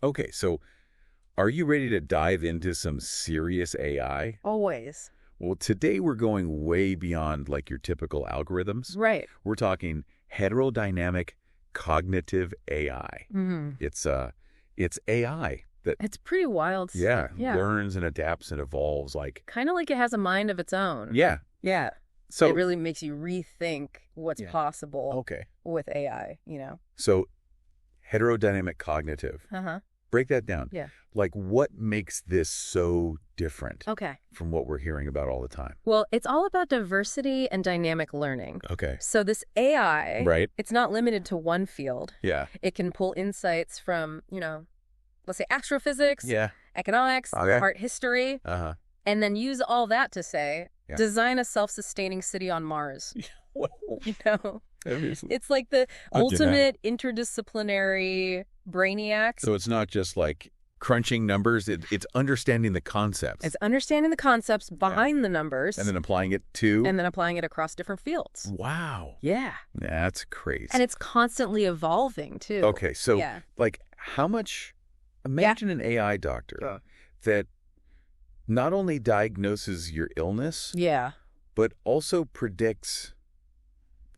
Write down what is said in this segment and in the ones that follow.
Okay, so are you ready to dive into some serious AI? Always. Well, today we're going way beyond like your typical algorithms. Right. We're talking heterodynamic cognitive AI. It's AI that It's pretty wild stuff. Yeah. learns and adapts and evolves like Kind of like it has a mind of its own. yeah. Yeah. So it really makes you rethink what's possible okay. with AI. So heterodynamic cognitive. Uh-huh. Break that down. Yeah. Like what makes this so different Okay. from what we're hearing about all the time? Well, it's all about diversity and dynamic learning. Okay. So this AI, Right. it's not limited to one field. Yeah. It can pull insights from, let's say astrophysics, Yeah. economics, Okay. art history, Uh-huh. and then use all that to say, Yeah. design a self-sustaining city on Mars. Obviously. It's like the I'll do that. ultimate interdisciplinary brainiac. So it's not just like crunching numbers, it's understanding the concepts. It's understanding the concepts behind the numbers And then applying it to... and then applying it across different fields. Wow. Yeah. That's crazy. And it's constantly evolving, too. Okay, so Yeah. like how much... Imagine an AI doctor that not only diagnoses your illness, Yeah. but also predicts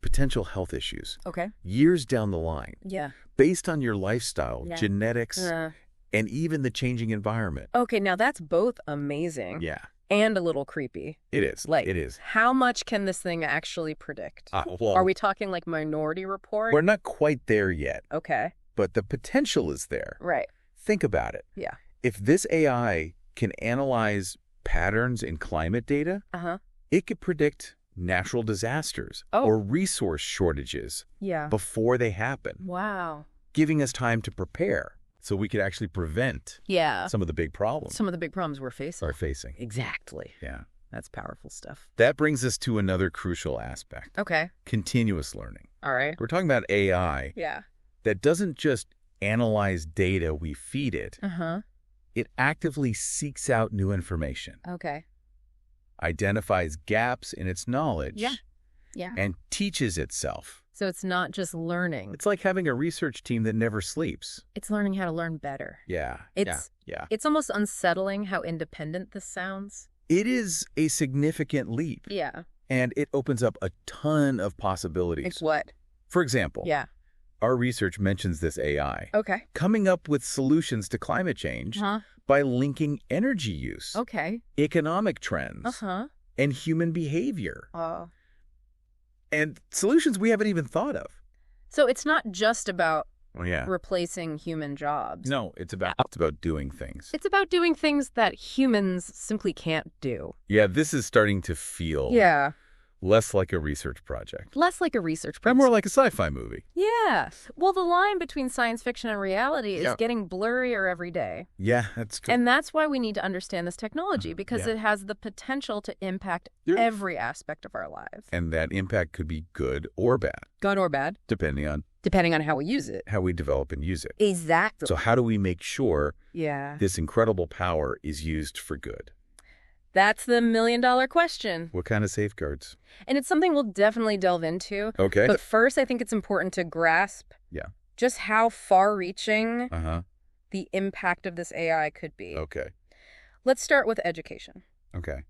potential health issues Okay. years down the line Yeah. based on your lifestyle, Yeah. genetics, and even the changing environment. Okay, now that's both amazing Yeah, and a little creepy. it is. Like, It is. how much can this thing actually predict? Well, Are we talking like Minority Report? we're not quite there yet, Okay. but the potential is there. Right. Think about it. Yeah. If this AI can analyze patterns in climate data, Uh-huh. it could predict natural disasters Oh. or resource shortages Yeah. before they happen, Wow. giving us time to prepare so we could actually prevent Yeah. some of the big problems Some of the big problems we're facing. we're facing. Exactly. Yeah. That's powerful stuff. That brings us to another crucial aspect, Okay. continuous learning. All right. We're talking about AI Yeah. that doesn't just analyze data we feed it. Uh-huh. It actively seeks out new information, Okay. identifies gaps in its knowledge, Yeah. Yeah. and teaches itself. So it's not just learning. It's like having a research team that never sleeps. It's learning how to learn better. Yeah. It's yeah. It's almost unsettling how independent this sounds. It is a significant leap, Yeah. and it opens up a ton of possibilities. Like what? For example, Yeah. our research mentions this AI Okay. coming up with solutions to climate change Uh-huh. by linking energy use, Okay. economic trends, Uh-huh. and human behavior, Oh. and solutions we haven't even thought of. So it's not just about Oh, yeah. replacing human jobs. No, it's about doing things. It's about doing things that humans simply can't do. Yeah, this is starting to feel Yeah. less like a research project Less like a research and project. more like a sci-fi movie. Yeah. Well, the line between science fiction and reality is Yeah. getting blurrier every day. Yeah, that's true. And that's why we need to understand this technology, because Yeah. it has the potential to impact Yeah. every aspect of our lives. And that impact could be good or bad, Good or bad, depending on depending on how we use it. how we develop and use it. Exactly. So how do we make sure Yeah. this incredible power is used for good? That's the $1,000,000 question. What kind of safeguards? And it's something we'll definitely delve into. Okay. But first, I think it's important to grasp Yeah. just how far-reaching Uh-huh. the impact of this AI could be. Okay. Let's start with education. Okay.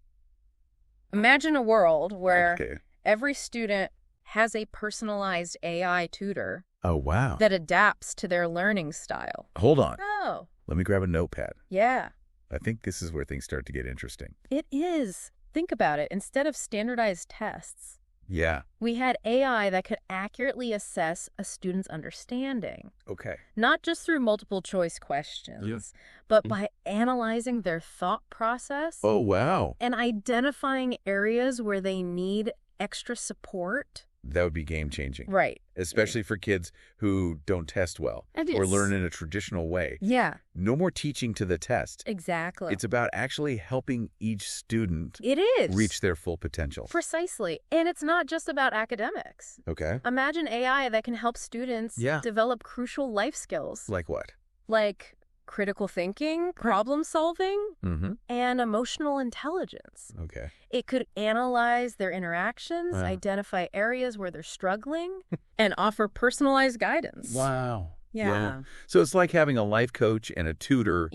Imagine a world where Okay. every student has a personalized AI tutor Oh, wow. that adapts to their learning style. Hold on. Oh, Let me grab a notepad. yeah, I think this is where things start to get interesting. it is. Think about it. Instead of standardized tests, Yeah. we had AI that could accurately assess a student's understanding, Okay. not just through multiple choice questions, but by analyzing their thought process Oh, wow. and identifying areas where they need extra support. That would be game-changing. Right. Especially for kids who don't test well It or is. learn in a traditional way. Yeah, No more teaching to the test. exactly. It's about actually helping each student It is. reach their full potential. Precisely. And it's not just about academics. Okay. Imagine AI that can help students Yeah. develop crucial life skills Like what? like critical thinking, problem solving, Mm-hmm. and emotional intelligence. Okay. It could analyze their interactions, identify areas where they're struggling, and offer personalized guidance. Wow. Yeah. So it's like having a life coach and a tutor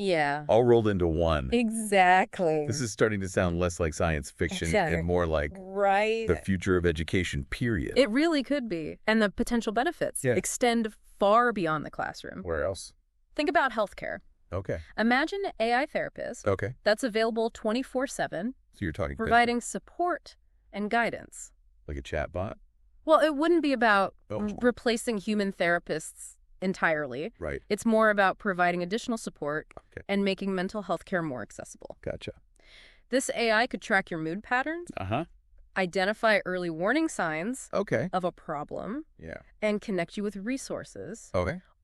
all rolled into one. Exactly. This is starting to sound less like science fiction and more like the future of education, period. It really could be. And the potential benefits extend far beyond the classroom. Where else? Think about healthcare. Okay. Imagine an AI therapist that's available 24/7. So you're talking providing support and guidance. Like a chat bot? Well, it wouldn't be about replacing human therapists entirely. Right. It's more about providing additional support and making mental health care more accessible. Gotcha. This AI could track your mood patterns, identify early warning signs of a problem, and connect you with resources,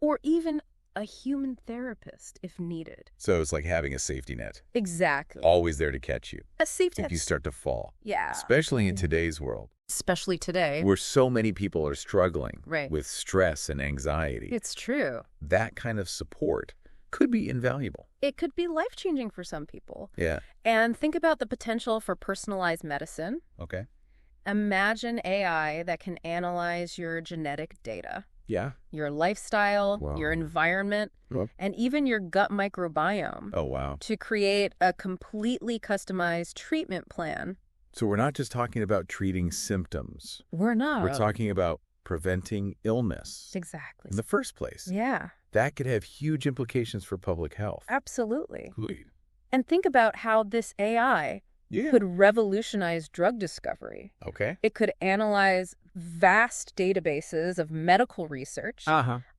or even a human therapist if needed. So it's like having a safety net. Exactly. Always there to catch you. A safety net. If you start to fall. Yeah. Especially in today's world. Especially today. Where so many people are struggling right. with stress and anxiety. It's true. That kind of support could be invaluable. It could be life-changing for some people. Yeah. And think about the potential for personalized medicine. Okay. Imagine AI that can analyze your genetic data. Yeah. Your lifestyle, your environment, and even your gut microbiome. Oh, wow. To create a completely customized treatment plan. So we're not just talking about treating symptoms. We're not. We're talking about preventing illness. Exactly. In the first place. Yeah. That could have huge implications for public health. Absolutely. Good. And think about how this AI could revolutionize drug discovery. Okay. It could analyze vast databases of medical research,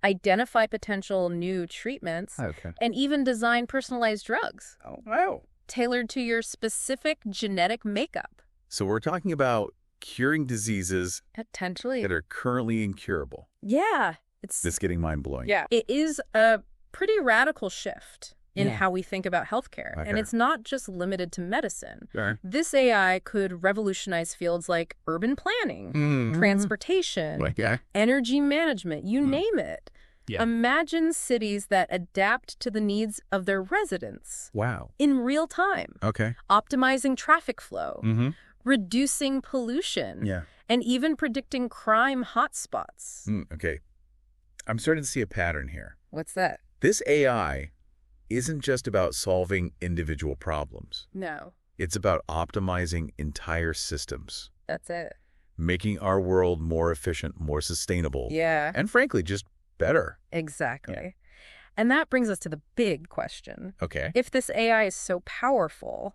identify potential new treatments, and even design personalized drugs. Oh, wow. Tailored to your specific genetic makeup. So we're talking about curing diseases potentially that are currently incurable. Yeah. It's getting mind-blowing. Yeah. It is a pretty radical shift in how we think about healthcare. And it's not just limited to medicine. This AI could revolutionize fields like urban planning, transportation, energy management, you name it. Yeah. Imagine cities that adapt to the needs of their residents. Wow. In real time. Okay. Optimizing traffic flow, reducing pollution, and even predicting crime hotspots. Okay. I'm starting to see a pattern here. What's that? This AI isn't just about solving individual problems. No. It's about optimizing entire systems. That's it. Making our world more efficient, more sustainable. Yeah. And frankly, just better. Exactly. Yeah. And that brings us to the big question. Okay. If this AI is so powerful,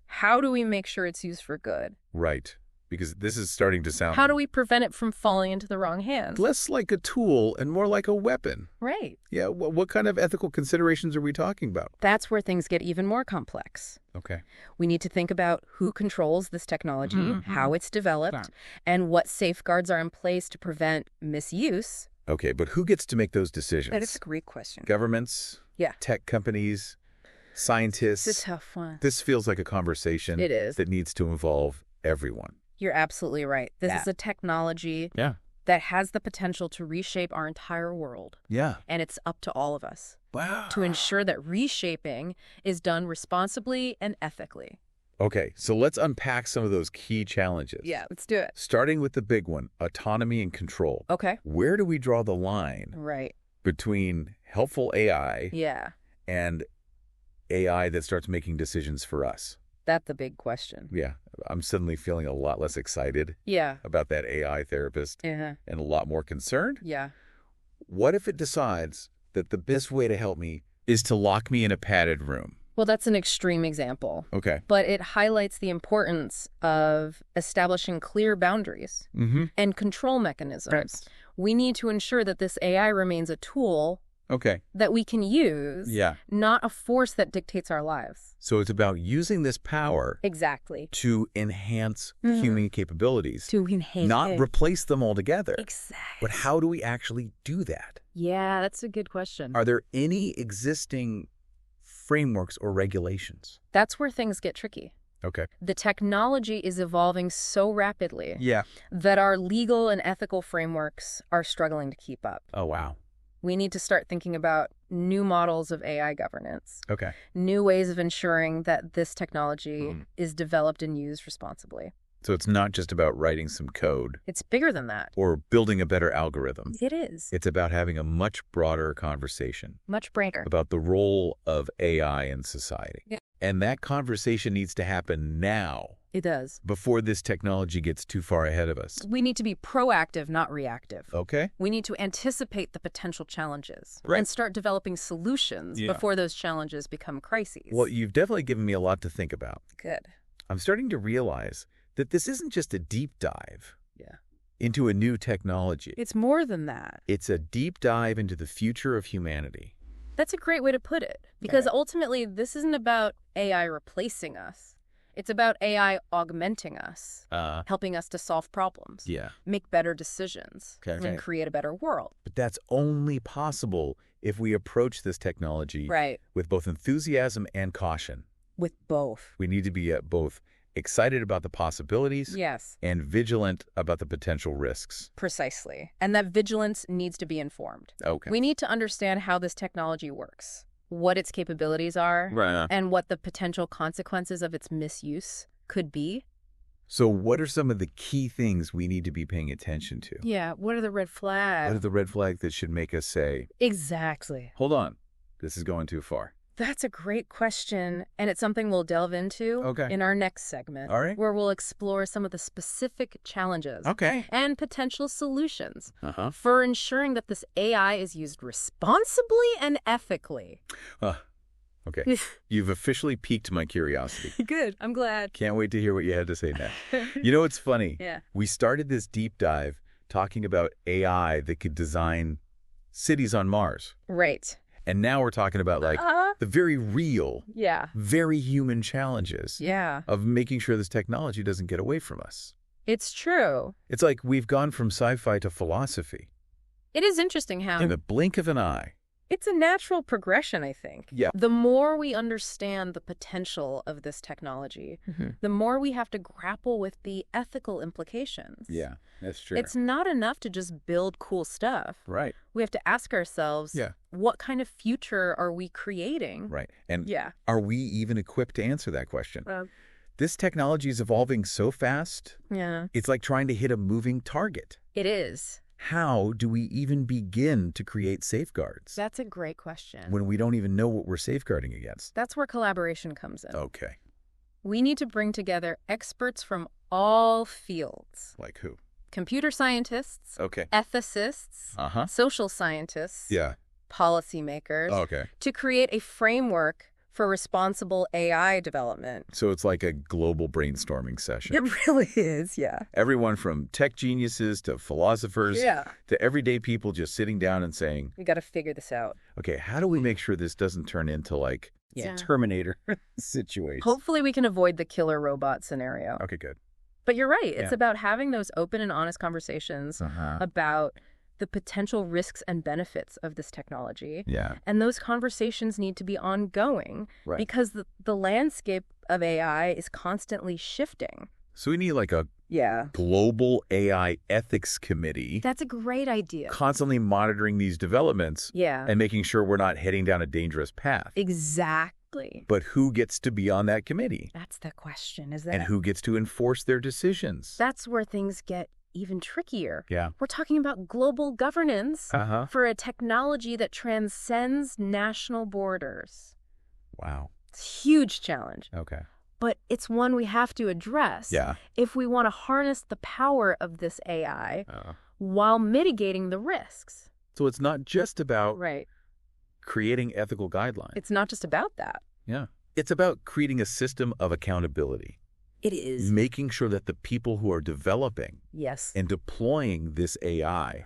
how do we make sure it's used for good? Right. Because this is starting to sound... How do we prevent it from falling into the wrong hands? Less like a tool and more like a weapon. Right. Yeah. What kind of ethical considerations are we talking about? That's where things get even more complex. Okay. We need to think about who controls this technology, how it's developed, and what safeguards are in place to prevent misuse. Okay, but who gets to make those decisions? That is a great question. Governments? Tech companies? Scientists? It's a tough one. This feels like a conversation that needs to involve everyone. You're absolutely right. This is a technology that has the potential to reshape our entire world. Yeah. And it's up to all of us. Wow. To ensure that reshaping is done responsibly and ethically. Okay, so let's unpack some of those key challenges. Yeah, let's do it. Starting with the big one, autonomy and control. Okay. Where do we draw the line between helpful AI and AI that starts making decisions for us? That's the big question. Yeah, I'm suddenly feeling a lot less excited about that AI therapist and a lot more concerned. Yeah. What if it decides that the best way to help me is to lock me in a padded room? Well, that's an extreme example. Okay. But it highlights the importance of establishing clear boundaries and control mechanisms. Right. We need to ensure that this AI remains a tool that we can use, not a force that dictates our lives. So it's about using this power to enhance human capabilities. Not replace them altogether. Exactly. But how do we actually do that? Yeah, that's a good question. Are there any existing frameworks or regulations? That's where things get tricky. Okay. The technology is evolving so rapidly that our legal and ethical frameworks are struggling to keep up. Oh, wow. We need to start thinking about new models of AI governance. Okay. New ways of ensuring that this technology is developed and used responsibly. So it's not just about writing some code. It's bigger than that. Or building a better algorithm. It is. It's about having a much broader conversation. Much broader. About the role of AI in society. Yeah. And that conversation needs to happen now. It does. Before this technology gets too far ahead of us. We need to be proactive, not reactive. Okay. We need to anticipate the potential challenges. Right. And start developing solutions before those challenges become crises. Well, you've definitely given me a lot to think about. Good. I'm starting to realize that this isn't just a deep dive into a new technology. It's more than that. It's a deep dive into the future of humanity. That's a great way to put it. Because ultimately, this isn't about AI replacing us. It's about AI augmenting us, helping us to solve problems, make better decisions, and create a better world. But that's only possible if we approach this technology with both enthusiasm and caution. With both. We need to be both excited about the possibilities and vigilant about the potential risks. Precisely. And that vigilance needs to be informed. Okay. We need to understand how this technology works, what its capabilities are, and what the potential consequences of its misuse could be. So what are some of the key things we need to be paying attention to? Yeah, what are the red flags? What are the red flags that should make us say, exactly. Hold on, this is going too far? That's a great question, and it's something we'll delve into in our next segment, where we'll explore some of the specific challenges and potential solutions for ensuring that this AI is used responsibly and ethically. Okay, you've officially piqued my curiosity. Good, I'm glad. Can't wait to hear what you had to say next. You know, it's funny. We started this deep dive talking about AI that could design cities on Mars. Right. And now we're talking about the very real, very human challenges of making sure this technology doesn't get away from us. It's true. It's like we've gone from sci-fi to philosophy. It is interesting how... in the blink of an eye. It's a natural progression, I think. Yeah. The more we understand the potential of this technology, the more we have to grapple with the ethical implications. Yeah, that's true. It's not enough to just build cool stuff. Right. We have to ask ourselves, what kind of future are we creating? Right. And are we even equipped to answer that question? This technology is evolving so fast. It's like trying to hit a moving target. It is. How do we even begin to create safeguards? That's a great question. When we don't even know what we're safeguarding against. That's where collaboration comes in. Okay. We need to bring together experts from all fields. Like who? Computer scientists, ethicists, social scientists, policymakers, to create a framework for responsible AI development. So it's like a global brainstorming session. It really is, Everyone from tech geniuses to philosophers to everyday people just sitting down and saying, we got to figure this out. Okay, how do we make sure this doesn't turn into like Terminator situation? Hopefully we can avoid the killer robot scenario. Okay, good. But you're right. It's about having those open and honest conversations about the potential risks and benefits of this technology. And those conversations need to be ongoing because the landscape of AI is constantly shifting. So we need like a global AI ethics committee. That's a great idea. Constantly monitoring these developments and making sure we're not heading down a dangerous path. Exactly. But who gets to be on that committee? That's the question, is that? And who gets to enforce their decisions? That's where things get even trickier. Yeah. We're talking about global governance for a technology that transcends national borders. Wow. It's a huge challenge. Okay. But it's one we have to address if we want to harness the power of this AI while mitigating the risks. So it's not just about creating ethical guidelines. It's not just about that. Yeah. It's about creating a system of accountability. It is. Making sure that the people who are developing yes. and deploying this AI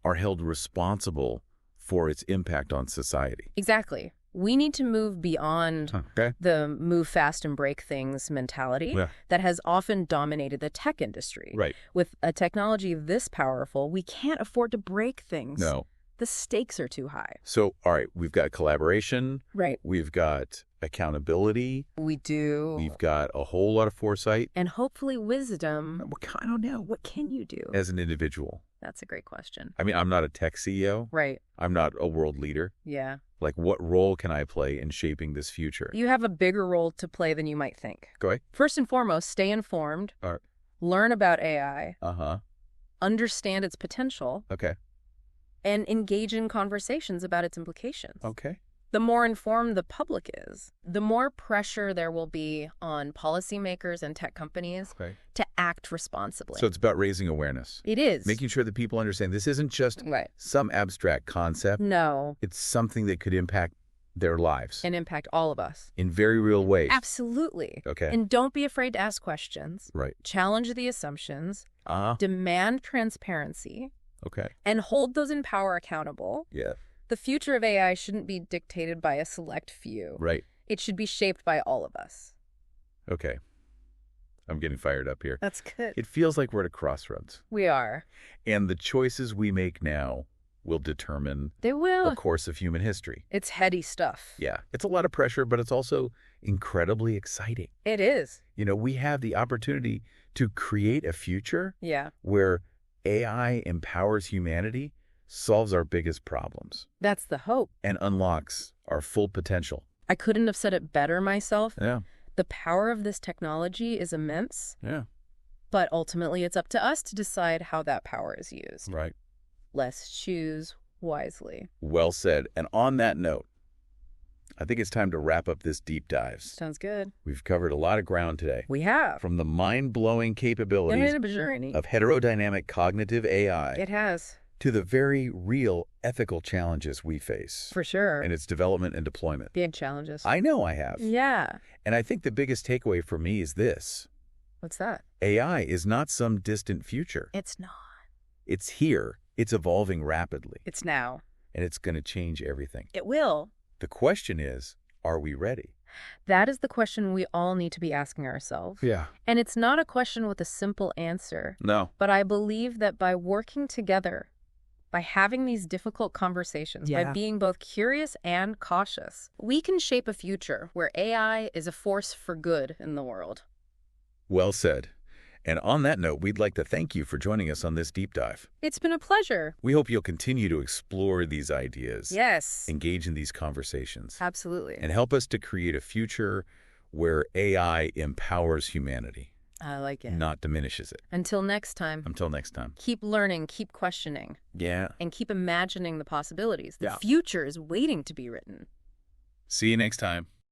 are held responsible for its impact on society. Exactly. We need to move beyond the move fast and break things mentality that has often dominated the tech industry. Right. With a technology this powerful, we can't afford to break things. No. The stakes are too high. So, all right, we've got collaboration. Right. We've got accountability. We do. We've got a whole lot of foresight. And hopefully wisdom. I don't know. What can you do? As an individual. That's a great question. I mean, I'm not a tech CEO. Right. I'm not a world leader. Yeah. Like, what role can I play in shaping this future? You have a bigger role to play than you might think. Go ahead. First and foremost, stay informed. All right. Learn about AI. Uh-huh. Understand its potential. Okay. And engage in conversations about its implications. Okay. The more informed the public is, the more pressure there will be on policymakers and tech companies to act responsibly. So it's about raising awareness. It is. Making sure that people understand this isn't just some abstract concept. No. It's something that could impact their lives. And impact all of us. In very real ways. Absolutely. Okay. And don't be afraid to ask questions. Right. Challenge the assumptions. Demand transparency. Okay. And hold those in power accountable. Yeah. The future of AI shouldn't be dictated by a select few. Right. It should be shaped by all of us. Okay. I'm getting fired up here. That's good. It feels like we're at a crossroads. We are. And the choices we make now will determine the course of human history. It's heady stuff. Yeah. It's a lot of pressure, but it's also incredibly exciting. It is. You know, we have the opportunity to create a future where AI empowers humanity, solves our biggest problems. That's the hope. And unlocks our full potential. I couldn't have said it better myself. Yeah. The power of this technology is immense. Yeah. But ultimately, it's up to us to decide how that power is used. Right. Let's choose wisely. Well said. And on that note, I think it's time to wrap up this deep dives. Sounds good. We've covered a lot of ground today. We have. From the mind-blowing capabilities of heterodynamic cognitive AI. It has. To the very real ethical challenges we face. For sure. In its development and deployment. Big challenges. I know I have. Yeah. And I think the biggest takeaway for me is this. What's that? AI is not some distant future. It's not. It's here. It's evolving rapidly. It's now. And it's going to change everything. It will. The question is, are we ready? That is the question we all need to be asking ourselves. Yeah. And it's not a question with a simple answer. No. But I believe that by working together, by having these difficult conversations, by being both curious and cautious, we can shape a future where AI is a force for good in the world. Well said. And on that note, we'd like to thank you for joining us on this deep dive. It's been a pleasure. We hope you'll continue to explore these ideas. Yes. Engage in these conversations. Absolutely. And help us to create a future where AI empowers humanity. I like it. Not diminishes it. Until next time. Until next time. Keep learning, keep questioning. Yeah. And keep imagining the possibilities. The future is waiting to be written. See you next time.